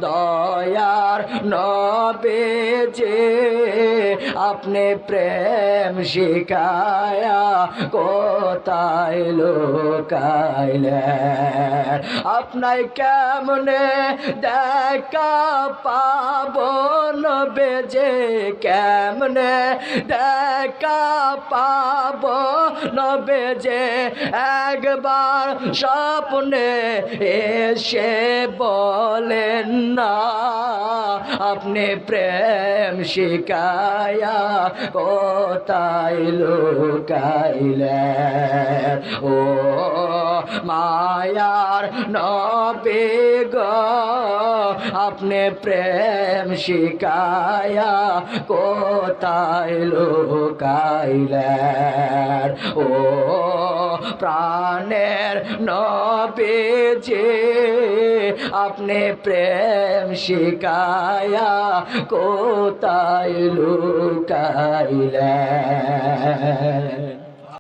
দয়ার নবীজি আপনি প্রেম শিখায়া কোথায় লুকাইলেন আপনায় কেমনে দেখা পাবো নবীজি কেমনে দেখা পাবো নবীজি একবার স্বপ্নে এসে বলেন না আপনি প্রেম শিখায়া কোথায় লুকাইলেন ও মায়ার নবী গো আপনি প্রেম শিখায়া কোথায় লুকাইলেন ও প্রাণের নবীজি আপনি প্রেম শিখায়া কোথায় লুকাইলেন।